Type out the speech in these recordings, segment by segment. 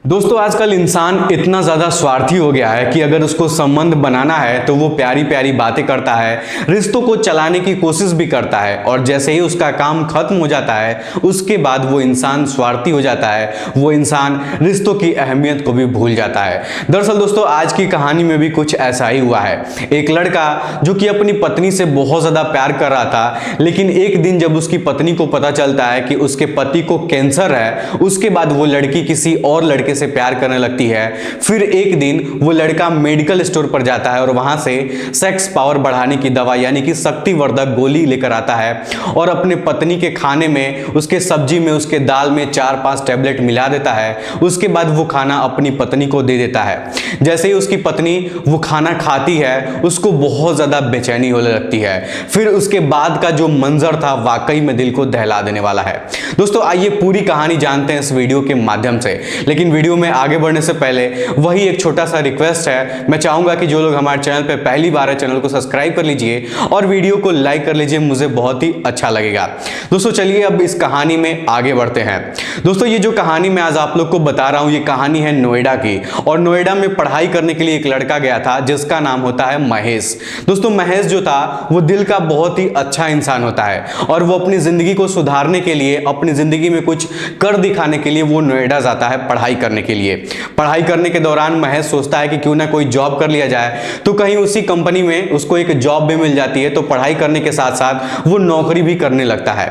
दोस्तों आजकल इंसान इतना ज़्यादा स्वार्थी हो गया है कि अगर उसको संबंध बनाना है तो वो प्यारी प्यारी बातें करता है, रिश्तों को चलाने की कोशिश भी करता है और जैसे ही उसका काम खत्म हो जाता है उसके बाद वो इंसान स्वार्थी हो जाता है, वो इंसान रिश्तों की अहमियत को भी भूल जाता है। दरअसल दोस्तों आज की कहानी में भी कुछ ऐसा ही हुआ है। एक लड़का जो कि अपनी पत्नी से बहुत ज़्यादा प्यार कर रहा था, लेकिन एक दिन जब उसकी पत्नी को पता चलता है कि उसके पति को कैंसर है, उसके बाद वो लड़की किसी और लड़के से प्यार करने लगती है। फिर एक दिन वो लड़का मेडिकल स्टोर पर जाता है और वहां से सेक्स पावर बढ़ाने की दवा यानी कि शक्तिवर्धक गोली लेकर आता है और अपने पत्नी के खाने में, उसके सब्जी में, उसके दाल में 4-5 टैबलेट मिला देता है। उसके बाद वो खाना अपनी पत्नी को दे देता है। जैसे ही उसकी पत्नी वो खाना खाती है उसको बहुत ज्यादा बेचैनी होने लगती है। फिर उसके बाद का जो मंजर था वाकई में दिल को दहला देने वाला है। दोस्तों आइए पूरी कहानी जानते हैं इस वीडियो के माध्यम से, लेकिन वीडियो में आगे बढ़ने से पहले वही एक छोटा सा रिक्वेस्ट है। मैं चाहूंगा कि जो लोग हमारे चैनल पे पहली बार है चैनल को सब्सक्राइब कर लीजिए और वीडियो को लाइक कर लीजिए, मुझे बहुत ही अच्छा लगेगा। दोस्तों चलिए अब इस कहानी में आगे बढ़ते हैं। दोस्तों ये जो कहानी मैं आज आप लोग को बता रहा हूं ये कहानी है नोएडा की, और नोएडा में पढ़ाई करने के लिए एक लड़का गया था जिसका नाम होता है महेश। दोस्तों महेश जो था वो दिल का बहुत ही अच्छा इंसान होता है और वो अपनी जिंदगी को सुधारने के लिए, अपनी जिंदगी में कुछ कर दिखाने के लिए वो नोएडा जाता है पढ़ाई करने के लिए। पढ़ाई करने के दौरान महेश सोचता है कि क्यों ना कोई जॉब कर लिया जाए, तो कहीं उसी कंपनी में उसको एक जॉब भी मिल जाती है, तो पढ़ाई करने के साथ साथ वो नौकरी भी करने लगता है।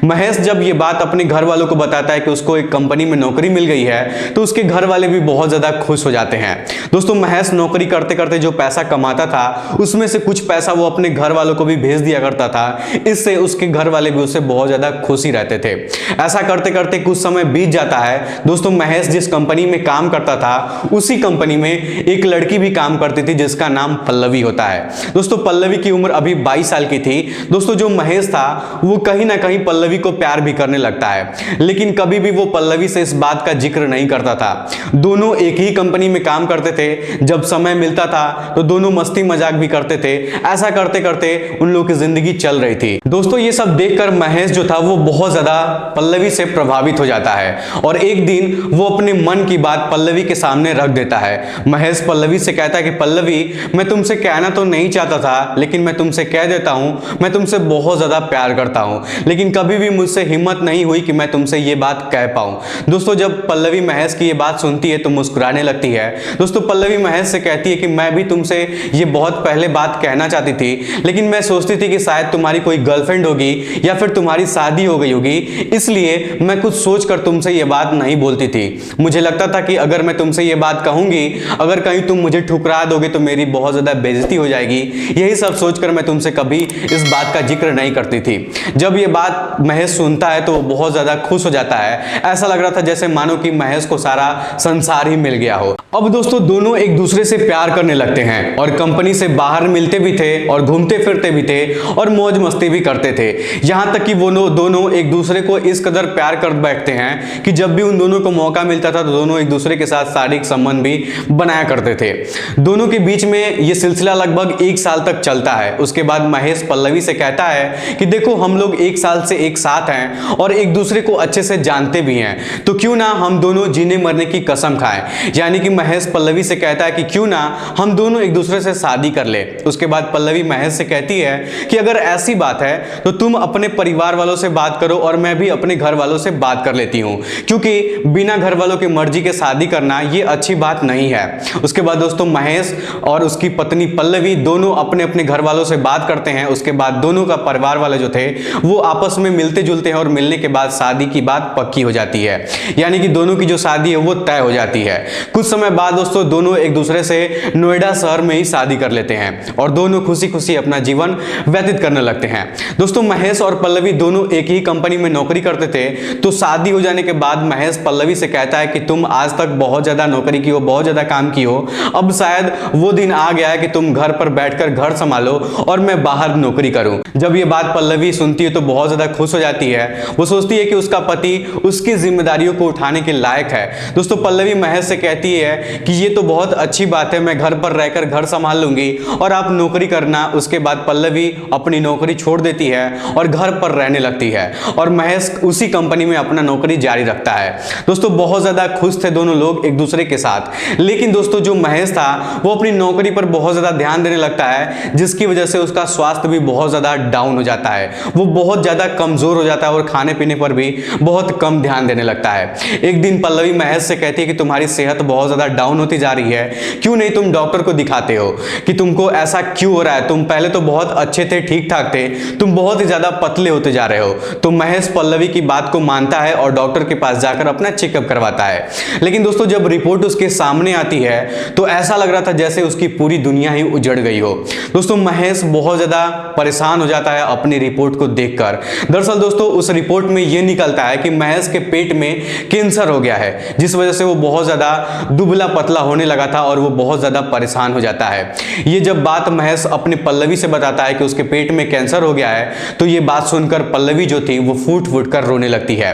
महेश जब ये बात अपने घर वालों को बताता है कि उसको एक कंपनी में नौकरी मिल गई है, तो उसके घर वाले भी बहुत ज्यादा खुश हो जाते हैं। दोस्तों महेश नौकरी करते करते जो पैसा कमाता था उसमें से कुछ पैसा वो अपने घर वालों को भी भेज दिया करता था, इससे उसके घर वाले भी उससे बहुत ज्यादा खुशी रहते थे। ऐसा करते करते कुछ समय बीत जाता है। दोस्तों महेश जिस कंपनी में काम करता था उसी कंपनी में एक लड़की भी काम करती थी जिसका नाम पल्लवी होता है। दोस्तों पल्लवी की उम्र अभी 22 साल की थी। दोस्तों जो महेश था वो कहीं ना कहीं पल्लवी को प्यार भी करने लगता है, लेकिन कभी भी वो पल्लवी से इस बात का जिक्र नहीं करता था। दोनों एक ही कंपनी में काम करते थे, जब समय मिलता था तो दोनों मस्ती मजाक भी करते थे। ऐसा करते करते उन लोगों की जिंदगी चल रही थी। दोस्तों ये सब देखकर महेश जो था वो बहुत ज्यादा पल्लवी से प्रभावित हो जाता है और एक दिन वो अपने मन की बात पल्लवी के सामने रख देता है। महेश पल्लवी से कहता है कि पल्लवी मैं तुमसे कहना तो नहीं चाहता था, लेकिन मैं तुमसे कह देता हूं, मैं तुमसे बहुत ज्यादा प्यार करता हूं, लेकिन कभी भी मुझसे हिम्मत नहीं हुई कि मैं तुमसे ये बात कह पाऊं। दोस्तों जब पल्लवी महेश की ये बात सुनती है तो मुस्कुराने लगती है। दोस्तों पल्लवी महेश से कहती है कि मैं भी तुमसे ये बहुत पहले बात कहना चाहती थी, लेकिन मैं सोचती थी कि शायद तुम्हारी कोई गर्लफ्रेंड होगी या फिर तुम्हारी शादी हो गई होगी, इसलिए मैं कुछ सोचकर तुमसे ये बात नहीं बोलती थी। मुझे लगता था कि अगर मैं तुमसे ये बात कहूंगी, अगर कहीं तुम मुझे ठुकरा दोगे तो मेरी बहुत ज्यादा बेइज्जती हो जाएगी। यही सब सोचकर मैं तुमसे कभी इस बात का जिक्र नहीं करती थी। जब ये बात महेश सुनता है तो वो बहुत ज्यादा खुश हो जाता है। ऐसा लग रहा था जैसे मानो कि महेश को सारा संसार ही मिल गया हो। अब दोस्तों दोनों एक दूसरे से प्यार करने लगते हैं और कंपनी से बाहर मिलते भी थे और घूमते फिरते भी थे और मौज मस्ती भी करते थे। यहां तक कि वो दोनों एक दूसरे को इस कदर प्यार कर बैठते हैं कि जब भी उन दोनों को मौका मिलता था तो दोनों एक दूसरे के साथ शारीरिक संबंध भी बनाया करते थे। दोनों के बीच में ये सिलसिला लगभग 1 साल तक चलता है। उसके बाद महेश पल्लवी से कहता है कि देखो हम लोग 1 साल से एक साथ हैं और एक दूसरे को अच्छे से जानते भी हैं, तो क्यों ना हम दोनों जीने मरने की कसम खाएं। यानी कि महेश पल्लवी से कहता है कि क्यों ना हम दोनों एक दूसरे से शादी कर ले। उसके बाद पल्लवी महेश से कहती है कि अगर ऐसी बात है तो तुम अपने परिवार वालों से बात करो और मैं भी अपने घर वालों से बात कर लेती हूं, क्योंकि बिना घर वालों की मर्जी के शादी करना ये अच्छी बात नहीं है। उसके बाद दोस्तों महेश और उसकी पत्नी पल्लवी दोनों अपने अपने घर वालों से बात करते हैं। उसके बाद दोनों का परिवार वाले जो थे वो आपस में मिलते जुलते हैं और मिलने के बाद शादी की बात पक्की हो जाती है, यानी कि दोनों की जो शादी है वो तय हो जाती है। कुछ समय बाद दोस्तों दोनों एक दूसरे से नोएडा शहर में ही शादी कर लेते हैं और दोनों खुशी खुशी अपना जीवन व्यतीत करने लगते हैं। दोस्तों महेश और पल्लवी दोनों एक ही कंपनी में नौकरी करते थे, तो शादी हो जाने के बाद महेश पल्लवी से कहता है कि तुम आज तक बहुत ज्यादा नौकरी की हो, बहुत ज्यादा काम की हो, अब शायद वो दिन आ गया है कि तुम घर पर बैठकर घर संभालो और मैं बाहर नौकरी करूं। जब ये बात पल्लवी सुनती है तो बहुत ज्यादा खुश हो जाती है। वो सोचती है कि उसका पति उसकी जिम्मेदारियों को उठाने के लायक है। दोस्तों पल्लवी महेश से कहती है कि ये तो बहुत अच्छी बात है, मैं घर पर रहकर घर संभाल लूंगी और आप नौकरी करना। उसके बाद पल्लवी अपनी नौकरी छोड़ देती है और घर पर रहने लगती है और महेश उसी कंपनी में अपना नौकरी जारी रखता है। दोस्तों बहुत ज्यादा खुश थे दोनों लोग एक दूसरे के साथ। लेकिन दोस्तों जो महेश था वो अपनी नौकरी पर बहुत ज़्यादा ध्यान देने लगता है, जिसकी वजह से उसका स्वास्थ्य भी बहुत ज़्यादा डाउन हो जाता है। वो बहुत ज़्यादा कमज़ोर हो जाता है और खाने पीने पर भी बहुत कम ध्यान देने लगता है। एक दिन पल्लवी महेश से कहती है कि तुम्हारी सेहत बहुत ज़्यादा डाउन होती जा रही है, क्यों नहीं तुम डॉक्टर को दिखाते हो, कि तुमको ऐसा क्यों हो रहा है, तुम पहले तो बहुत अच्छे थे, ठीक ठाक थे, तुम बहुत ही ज़्यादा पतले होते जा रहे हो। तो महेश पल्लवी की बात को मानता है और डॉक्टर के पास जाकर अपना चेकअप करवाता है। लेकिन दोस्तों जब रिपोर्ट उसके सामने आती है तो ऐसा लग रहा था जैसे उसकी पूरी दुनिया ही उजड़ गई हो। दोस्तों महेश बहुत ज़्यादा परेशान हो जाता है अपनी रिपोर्ट को देखकर। दरअसल दोस्तों उस रिपोर्ट में यह निकलता है कि महेश के पेट में कैंसर हो गया है, जिस वजह से वो बहुत ज़्यादा दुबला पतला होने लगा था और वो बहुत ज़्यादा परेशान हो जाता है। ये जब बात महेश अपनी पल्लवी से बताता है कि उसके पेट में कैंसर हो गया है, तो ये बात सुनकर पल्लवी जो थी वो फूट फूट कर रोने लगती है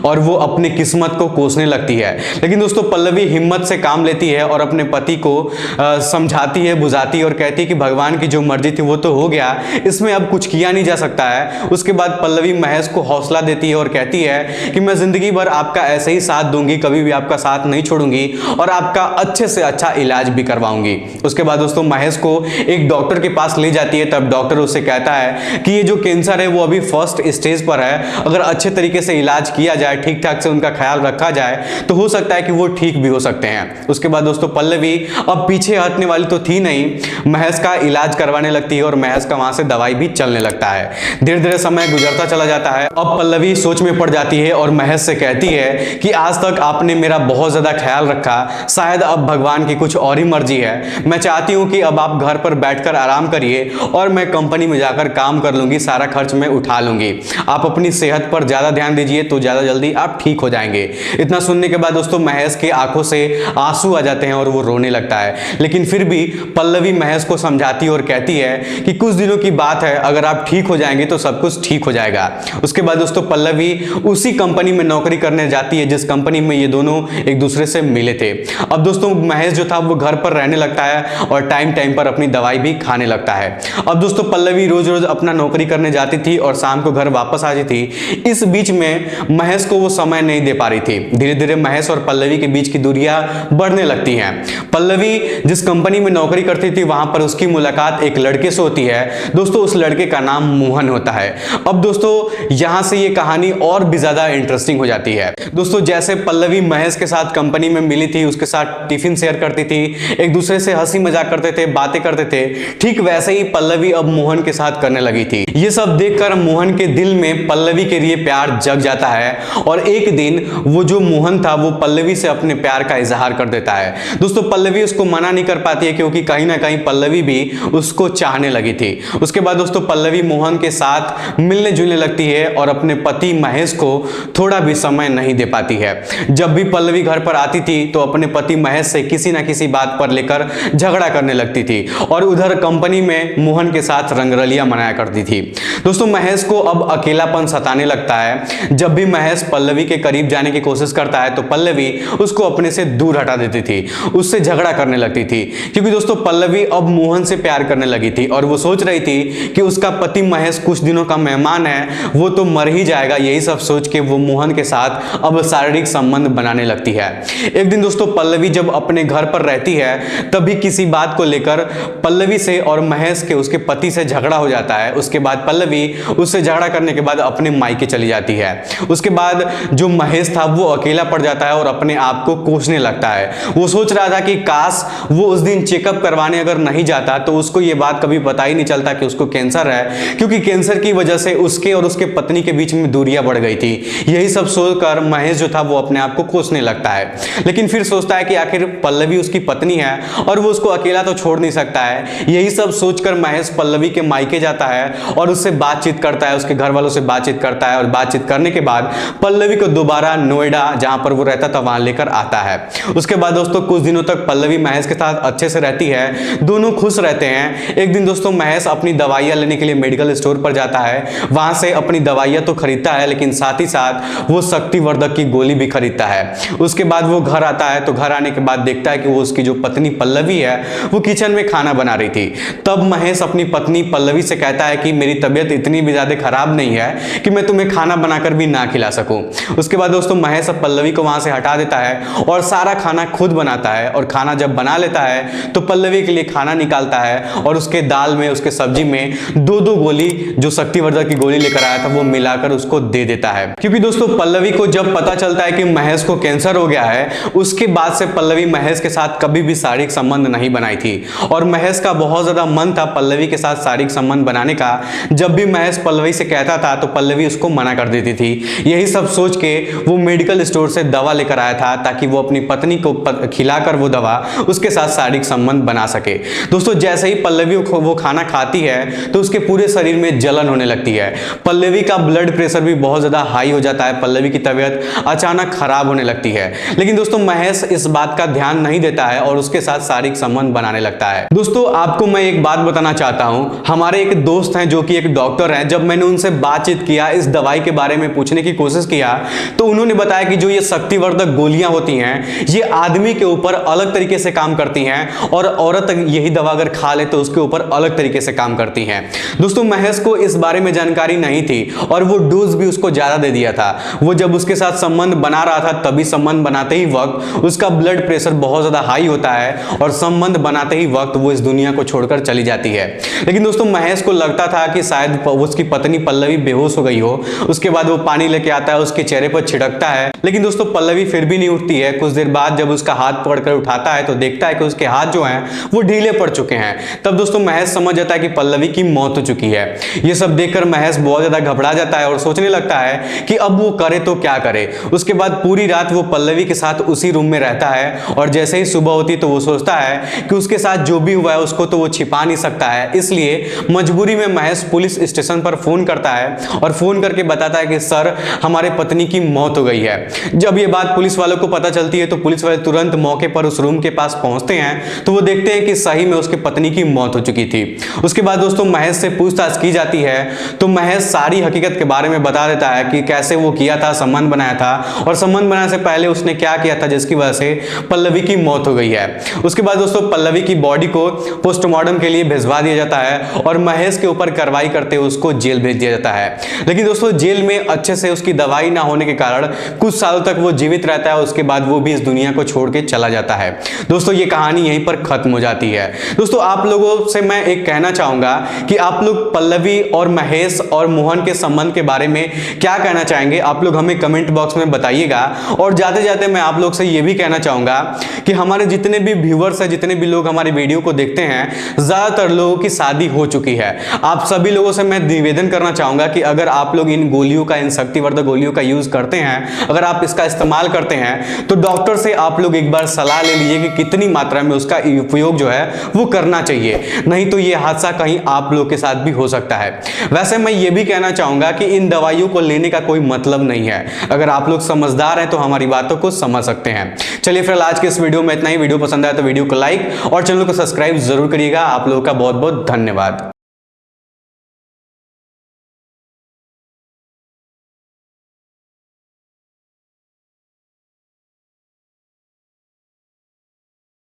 और वो अपनी किस्मत को कोसने लगती है। लेकिन दोस्तों पल्लवी हिम्मत से काम लेती है और अपने पति को समझाती है, बुझाती है और कहती है कि भगवान की जो मर्जी थी वो तो हो गया, इसमें अब कुछ किया नहीं जा सकता है। उसके बाद पल्लवी महेश को हौसला देती है और कहती है कि मैं जिंदगी भर आपका ऐसे ही साथ दूंगी, कभी भी आपका साथ नहीं छोड़ूंगी और आपका अच्छे से अच्छा इलाज भी करवाऊंगी। उसके बाद दोस्तों महेश को एक डॉक्टर के पास ले जाती है। तब डॉक्टर उससे कहता है कि ये जो कैंसर है वो अभी फर्स्ट स्टेज पर है, अगर अच्छे तरीके से इलाज किया जाए, ठीक ठाक से उनका ख्याल रखा जाए तो हो सकता है कि वो ठीक भी हो सकते हैं। उसके बाद दोस्तों पल्लवी अब पीछे हटने वाली तो थी नहीं, महेश का इलाज करवाने लगती है और महेश का वहां से दवाई भी चलने लगता है। धीरे धीरे समय गुजरता चला जाता है। अब पल्लवी सोच में पड़ जाती है और महेश से कहती है कि आज तक आपने मेरा बहुत ज्यादा ख्याल रखा, शायद अब भगवान की कुछ और ही मर्जी है। मैं चाहती हूं कि अब आप घर पर बैठकर आराम करिए और मैं कंपनी में जाकर काम कर लूंगी, सारा खर्च मैं उठा लूंगी। आप अपनी सेहत पर ज्यादा ध्यान दीजिए तो ज्यादा जल्दी आप ठीक हो जाएंगे। इतना सुनने के बाद दोस्तों महेश के आंखों से आंसू आ जाते हैं और वो रोने लगता है। लेकिन फिर भी पल्लवी महेश को समझाती और कहती है कि कुछ दिनों की बात है, अगर आप ठीक हो जाएंगे तो सब कुछ ठीक हो जाएगा। उसके बाद दोस्तों पल्लवी उसी कंपनी में नौकरी करने जाती है जिस कंपनी में ये दोनों एक दूसरे से मिले थे। अब दोस्तों महेश जो था वो घर पर रहने लगता है और टाइम टाइम पर अपनी दवाई भी खाने लगता है। अब दोस्तों पल्लवी रोज रोज अपना नौकरी करने जाती थी और शाम को घर वापस आ जाती थी। इस बीच में महेश को वो समय नहीं दे पा रही थी। धीरे धीरे महेश और पल्लवी के बीच की दूरियां बढ़ने लगती हैं। पल्लवी जिस कंपनी में नौकरी करती थी वहां पर उसकी मुलाकात एक लड़के से होती है। दोस्तों उस लड़के का नाम मोहन होता है। अब दोस्तों यहां से ये कहानी और भी ज्यादा इंटरेस्टिंग हो जाती है। दोस्तों जैसे पल्लवी महेश के साथ कंपनी में मिली थी, उसके साथ टिफिन शेयर करती थी, एक दूसरे से हंसी मजाक करते थे, बातें करते थे, ठीक वैसे ही पल्लवी अब मोहन के साथ करने लगी थी। ये सब देखकर मोहन के दिल में पल्लवी के लिए प्यार जग जाता है और एक दिन वो जो मोहन था वो पल्लवी से अपने प्यार का इजहार कर देता है। दोस्तों पल्लवी उसको मना नहीं कर पाती है क्योंकि कहीं ना कहीं पल्लवी भी उसको चाहने लगी थी। उसके बाद दोस्तों पल्लवी मोहन के साथ मिलने जुलने लगती है और अपने पति महेश को थोड़ा भी समय नहीं दे पाती है। जब भी पल्लवी घर पर आती थी तो अपने पति महेश से किसी ना किसी बात पर लेकर झगड़ा करने लगती थी और उधर कंपनी में मोहन के साथ रंगरलियां मनाया करती थी। दोस्तों महेश को अब अकेलापन सताने लगता है। जब भी महेश पल्लवी के करीब जाने की कोशिश करता है तो पल्लवी उसको अपने से दूर हटा देती थी, उससे झगड़ा करने लगती थी क्योंकि दोस्तों पल्लवी अब मोहन से प्यार करने लगी थी और वो सोच रही थी कि उसका पति महेश कुछ दिनों का मेहमान है, वो तो मर ही जाएगा। यही सब सोच के वो मोहन के साथ अब शारीरिक संबंध बनाने लगती है। एक दिन दोस्तों पल्लवी जब अपने घर पर रहती है तभी किसी बात को लेकर पल्लवी से और महेश के उसके पति से झगड़ा हो जाता है। उसके बाद पल्लवी उससे झगड़ा करने के बाद अपने मायके चली जाती है। उसके बाद जो महेश था वो अकेला पड़ जाता है और अपने आप को कोसने लगता है। वो सोच रहा था कि काश वो उस दिन चेकअप करवाने अगर नहीं जाता तो उसको ये बात कभी पता ही नहीं चलता कि उसको कैंसर है, क्योंकि कैंसर की वजह से उसके और उसके पत्नी के बीच में दूरियां बढ़ गई थी। यही सब सोचकर महेश जो था वो अपने आप को कोसने लगता है। लेकिन फिर सोचता है कि आखिर पल्लवी उसकी पत्नी है और वो उसको अकेला तो छोड़ नहीं सकता है। यही सब सोचकर महेश पल्लवी के मायके जाता है और उससे बातचीत करता है, उसके घर वालों से बातचीत करता है और बातचीत करने के बाद पल्लवी को दोबारा नोएडा जहां पर वो रहता था वहां लेकर आता है। उसके बाद दोस्तों कुछ दिनों तक पल्लवी महेश के साथ अच्छे से रहती है, दोनों खुश रहते हैं। एक दिन दोस्तों महेश अपनी दवाइयां लेने के लिए मेडिकल स्टोर पर जाता है। वहां से अपनी दवाइयां तो खरीदता है लेकिन साथ ही साथ वो शक्तिवर्धक की गोली भी खरीदता है। उसके बाद वो घर आता है तो घर आने के बाद देखता है कि वो उसकी जो पत्नी पल्लवी है वो किचन में खाना बना रही थी। तब महेश अपनी पत्नी पल्लवी से कहता है कि मेरी तबीयत इतनी भी ज्यादा खराब नहीं है कि मैं तुम्हें खाना बनाकर भी ना खिला सकूं। उसके बाद दोस्तों महेश पल्लवी को वहां से हटा देता है और सारा खाना खुद बनाता है। और खाना जब बना लेता है तो पल्लवी के लिए खाना निकालता है और उसके दाल में, उसके सब्जी में दो गोली जो शक्तिवर्धक की गोली लेकर आया था वो मिलाकर उसको दे देता है। क्योंकि दोस्तों पल्लवी को जब पता चलता है कि महेश को कैंसर हो गया है, उसके बाद से पल्लवी महेश के साथ कभी भी शारीरिक संबंध नहीं बनाई थी। और महेश का बहुत ज्यादा मन था पल्लवी के साथ शारीरिक संबंध बनाने का। जब भी महेश पल्लवी से कहता था तो पल्लवी उसको मना कर देती थी। यही सब सोच के वो मेडिकल स्टोर से दवा लेकर आया था ताकि वो अपनी पत्नी को खिलाकर वो दवा उसके साथ शारीरिक संबंध बना सके। दोस्तों जैसे ही पल्लवी वो खाना खाती है तो उसके पूरे शरीर में जलन होने लगती है। पल्लवी का ब्लड प्रेशर भी बहुत ज्यादा हाई हो जाता है। पल्लवी की तबीयत अचानक खराब होने लगती है। लेकिन दोस्तों महेश इस बात का ध्यान नहीं देता है और उसके साथ शारीरिक संबंध बनाने लगता है। दोस्तों आपको मैं एक बात बताना चाहता हूं, हमारे एक दोस्त हैं जो कि एक डॉक्टर हैं। जब मैंने उनसे बातचीत किया, इस दवाई के बारे में पूछने की कोशिश किया, तो उन्होंने बताया कि जो ये शक्तिवर्धक गोलियां होती हैं ये आदमी के ऊपर अलग तरीके से काम करती हैं और औरत यही दवा अगर खा ले तो उसके ऊपर अलग तरीके से काम करती हैं। दोस्तों महेश को इस बारे में जानकारी नहीं थी और वो डोज भी उसको ज्यादा दे दिया था। वो जब उसके साथ संबंध बना रहा था तभी संबंध बनाते ही वक्त उसका ब्लड प्रेशर बहुत ज्यादा हाई होता है और संबंध बनाते ही वक्त वो इस दुनिया को छोड़कर चली जाती है। लेकिन दोस्तों महेश को लगता था कि शायद उसकी पत्नी पल्लवी बेहोश हो गई हो। उसके बाद वो पानी लेके आता है, उसके चेहरे पर छिड़कता है, लेकिन दोस्तों पल्लवी फिर भी नहीं उठती है। कुछ देर बाद जब उसका हाथ पकड़कर उठाता है तो देखता है कि उसके हाथ जो हैं वो ढीले पड़ चुके हैं। तब दोस्तों महेश समझ जाता है कि पल्लवी की मौत हो चुकी है। ये सब देखकर महेश बहुत ज्यादा घबरा जाता है और सोचने लगता है कि अब वो करे तो क्या करे। उसके बाद पूरी रात वो पल्लवी के साथ उसी रूम में रहता है और जैसे ही सुबह होती तो वो सोचता है कि उसके साथ जो भी हुआ है उसको तो वो छिपा नहीं सकता है। इसलिए मजबूरी में महेश पुलिस स्टेशन पर फोन करता है और फोन करके बताता है कि सर हमारे पत्नी की मौत हो गई है। जब ये बात पुलिस वालों को पता चलती है तो पुलिस वाले तुरंत मौके पर उस रूम के पास पहुंचते हैं तो वो देखते हैं कि सही में उसके पत्नी की मौत हो चुकी थी। उसके बाद दोस्तों महेश से पूछताछ की जाती है तो महेश सारी हकीकत के बारे में बता देता है कि कैसे वो किया था, संबंध बनाया था और संबंध बनाने से पहले उसने क्या किया था जिसकी वजह से पल्लवी की मौत हो गई है। उसके बाद दोस्तों पल्लवी की बॉडी को पोस्टमार्टम के लिए भिजवा दिया जाता है और महेश के ऊपर कार्रवाई करते हुए उसको जेल भेज दिया जाता है। लेकिन दोस्तों जेल में अच्छे से उसकी दवाई ना होने के कारण कुछ सालों तक वो जीवित रहता है। उसके बाद वो भी इस दुनिया को छोड़ के चला जाता है। दोस्तों ये कहानी यहीं पर खत्म हो जाती है। दोस्तों आप लोगों से मैं एक कहना चाहूंगा कि आप लोग पल्लवी और महेश और मोहन के संबंध के बारे में क्या कहना चाहेंगे, आप लोग हमें कमेंट बॉक्स में बताइएगा। और जाते जाते मैं आप लोग से ये भी कहना चाहूंगा कि हमारे जितने भी व्यूअर्स हैं, जितने भी लोग हमारे वीडियो को देखते हैं, ज्यादातर लोगों की शादी हो चुकी है। आप सभी लोगों से मैं निवेदन करना चाहूंगा कि अगर आप लोग इन गोलियों का, इन शक्तिवर्धक गोलियों का यूज करते हैं, अगर आप इसका इस्तेमाल करते हैं तो डॉक्टर से आप लोग एक बार सलाह ले लीजिए कि कितनी मात्रा में उसका उपयोग जो है वो करना चाहिए, नहीं तो ये हादसा कहीं आप लोग के साथ भी हो सकता है। वैसे मैं ये भी कहना चाहूंगा कि इन दवाइयों को लेने का कोई मतलब नहीं है। अगर आप लोग समझदार हैं तो हमारी बातों को समझ सकते हैं। चलिए फिर आज के इस वीडियो में इतना ही। वीडियो पसंद आया तो वीडियो को लाइक और चैनल को सब्सक्राइब जरूर करिएगा। आप लोगों का बहुत बहुत धन्यवाद।